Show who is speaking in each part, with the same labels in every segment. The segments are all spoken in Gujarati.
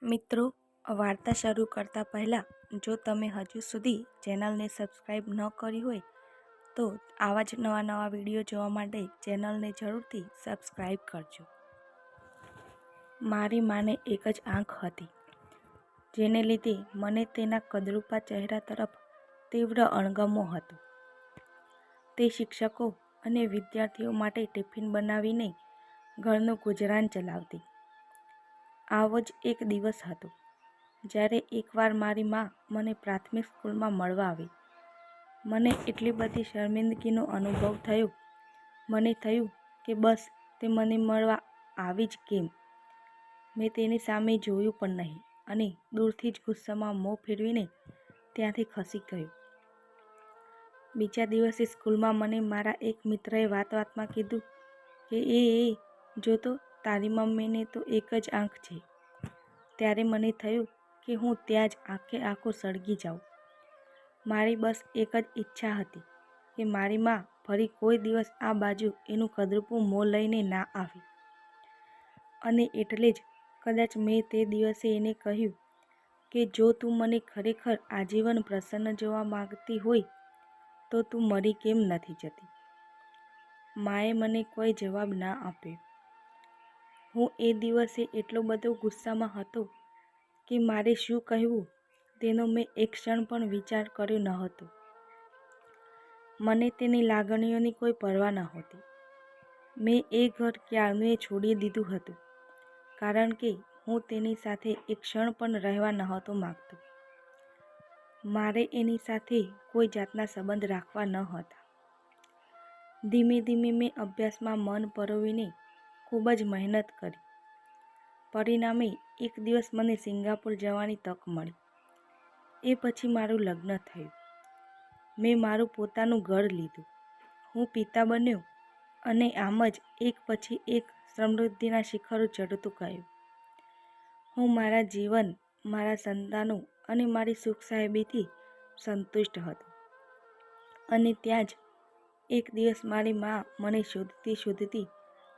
Speaker 1: મિત્રો, વાર્તા શરૂ કરતા પહેલાં જો તમે હજુ સુધી ચેનલને સબસ્ક્રાઈબ ન કરી હોય તો આવા જ નવા વિડીયો જોવા માટે ચેનલને જરૂરથી સબસ્ક્રાઈબ કરજો. મારી માને એક જ આંખ હતી, જેને લીધે મને તેના કદરૂપા ચહેરા તરફ તીવ્ર અણગમો હતો. તે શિક્ષકો અને વિદ્યાર્થીઓ માટે ટિફિન બનાવીને ઘરનું ગુજરાન ચલાવતી. આવો જ એક દિવસ હતો જ્યારે એકવાર મારી મા મને પ્રાથમિક સ્કૂલમાં મળવા આવી. મને એટલી બધી શર્મિંદગીનો અનુભવ થયો. મને થયું કે બસ તે મને મળવા આવી જ કેમ. મેં તેની સામે જોયું પણ નહીં અને દૂરથી જ ગુસ્સામાં મોં ફેરવીને ત્યાંથી ખસી ગયો. બીજા દિવસે સ્કૂલમાં મને મારા એક મિત્રએ વાતમાં કીધું કે એ જો તો તારી મમ્મીને તો એક જ આંખ છે. ત્યારે મને થયું કે હું ત્યાં જ આખે આખો સળગી જાઉં. મારી બસ એક જ ઈચ્છા હતી કે મારી મા ફરી કોઈ દિવસ આ બાજુ એનું કદરૂપું મોં લઈને ના આવે. અને એટલે જ કદાચ મેં તે દિવસે એને કહ્યું કે જો તું મને ખરેખર આજીવન પ્રસન્ન જોવા માંગતી હોય તો તું મરી કેમ નથી જતી. માએ મને કોઈ જવાબ ના આપ્યો. હું એ દિવસે એટલો બધો ગુસ્સામાં હતો કે મારે શું કહેવું તેનો મેં એક ક્ષણ પણ વિચાર કર્યો ન હતો. મને તેની લાગણીઓની કોઈ પરવા નહોતી. મેં એ ઘર ક્યારનું છોડી દીધું હતું, કારણ કે હું તેની સાથે એક ક્ષણ પણ રહેવા નહોતો માંગતો. મારે એની સાથે કોઈ જાતના સંબંધ રાખવા ન હતા. ધીમે ધીમે મેં અભ્યાસમાં મન પરોવીને ખૂબ જ મહેનત કરી. પરિણામે એક દિવસ મને સિંગાપુર જવાની તક મળી. એ પછી મારું લગ્ન થયું. મેં મારું પોતાનું ઘર લીધું. હું પિતા બન્યો અને આમ જ એક પછી એક સમૃદ્ધિના શિખરો ચડતું ગયું. હું મારા જીવન, મારા સંતાનો અને મારી સુખ સાહેબીથી સંતુષ્ટ હતો. અને ત્યાં જ એક દિવસ મારી મા મને શોધતી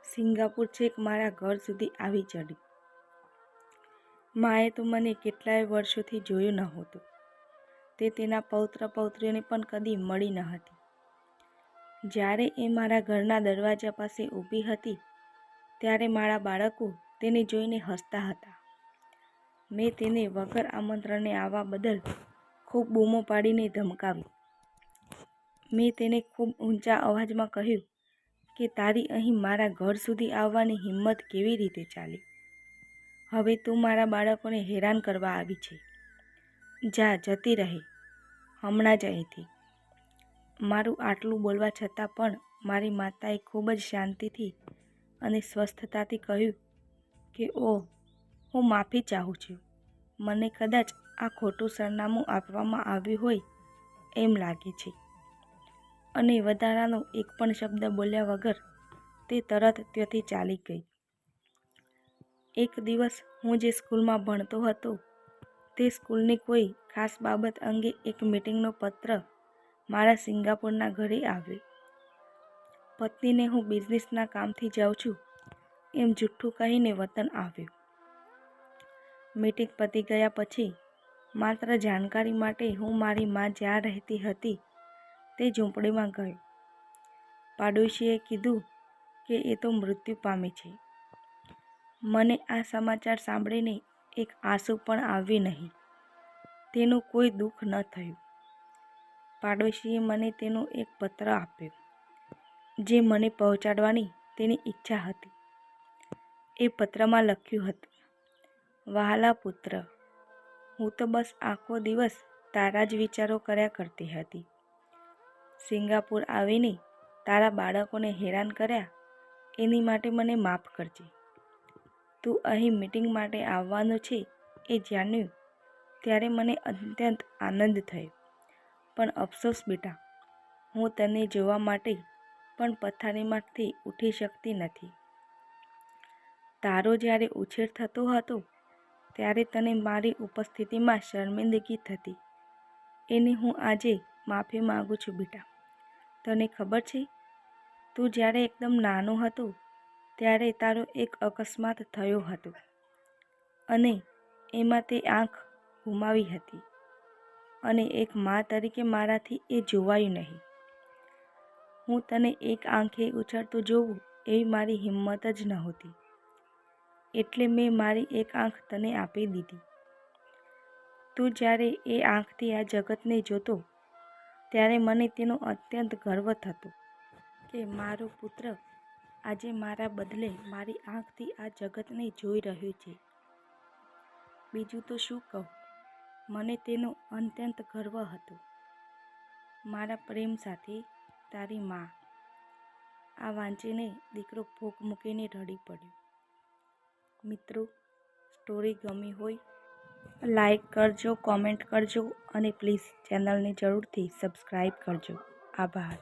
Speaker 1: સિંગાપુર છેક મારા ઘર સુધી આવી ચડી. માએ તો મને કેટલાય વર્ષોથી જોયું નહોતું. તે તેના પૌત્ર પૌત્રીઓને પણ કદી મળી ન હતી. જ્યારે એ મારા ઘરના દરવાજા પાસે ઊભી હતી ત્યારે મારા બાળકો તેને જોઈને હસતા હતા. મેં તેને વગર આમંત્રણે આવવા બદલ ખૂબ બૂમો પાડીને ધમકાવી. મેં તેને ખૂબ ઊંચા અવાજમાં કહ્યું કે તારી અહીં મારા ઘર સુધી આવવાની હિંમત કેવી રીતે ચાલી? હવે તું મારા બાળકોને હેરાન કરવા આવી છે. જા, જતી રહે હમણાં જ અહીંથી. મારું આટલું બોલવા છતાં પણ મારી માતાએ ખૂબ જ શાંતિથી અને સ્વસ્થતાથી કહ્યું કે ઓહ, હું માફી ચાહું છું. મને કદાચ આ ખોટું સરનામું આપવામાં આવ્યું હોય એમ લાગે છે. અને વધારાનો એક પણ શબ્દ બોલ્યા વગર તે તરત ત્યાંથી ચાલી ગઈ. એક દિવસ હું જે સ્કૂલમાં ભણતો હતો તે સ્કૂલની કોઈ ખાસ બાબત અંગે એક મીટિંગનો પત્ર મારા સિંગાપુરના ઘરે આવ્યો. પત્નીને હું બિઝનેસના કામથી જાઉં છું એમ જુઠ્ઠું કહીને વતન આવ્યો. મીટિંગ પતી ગયા પછી માત્ર જાણકારી માટે હું મારી મા જ્યાં રહેતી હતી તે ઝૂંપડીમાં ગયો. પાડોશીએ કીધું કે એ તો મૃત્યુ પામી છે. મને આ સમાચાર સાંભળીને એક આંસુ પણ આવ્યું નહીં. તેનું કોઈ દુઃખ ન થયું. પાડોશીએ મને તેનો એક પત્ર આપ્યો જે મને પહોંચાડવાની તેની ઈચ્છા હતી. એ પત્રમાં લખ્યું હતું, વહાલા પુત્ર, હું તો બસ આખો દિવસ તારા જ વિચારો કર્યા કરતી હતી. સિંગાપુર આવીને તારા બાળકોને હેરાન કર્યા એની માટે મને માફ કરજે. તું અહીં મીટિંગ માટે આવવાનું છે એ જાણ્યું ત્યારે મને અત્યંત આનંદ થયો. પણ અફસોસ બેટા, હું તને જોવા માટે પણ પથારીમાંથી ઉઠી શકતી નથી. તારો જ્યારે ઉછેર થતો હતો ત્યારે તને મારી ઉપસ્થિતિમાં શર્મિંદગી થતી. એની હું આજે માફી માગું છું બેટા. તને ખબર છે, તું જ્યારે એકદમ નાનો હતો ત્યારે તારો એક અકસ્માત થયો હતો અને એમાં તે આંખ ગુમાવી હતી અને એક મા તરીકે મારાથી એ જોવાયું નહીં. હું તને એક આંખે ઉછળતું જોઉં એવી મારી હિંમત જ નહોતી, એટલે મેં મારી એક આંખ તને આપી દીધી. તું જ્યારે એ આંખથી આ જગતને જોતો ત્યારે મને તેનો અત્યંત ગર્વ થતો કે મારો પુત્ર આજે મારા બદલે મારી આંખથી આ જગતને જોઈ રહ્યો છે. બીજું તો શું કહું, મને તેનો અત્યંત ગર્વ હતો. મારા પ્રેમ સાથે, તારી મા. આ વાંચીને દીકરો ભોગ મૂકીને રડી પડ્યો. મિત્રો, સ્ટોરી ગમી હોય લાઈક કરજો, કોમેન્ટ કરજો અને પ્લીઝ ચેનલને જરૂરથી સબસ્ક્રાઈબ કરજો. આભાર.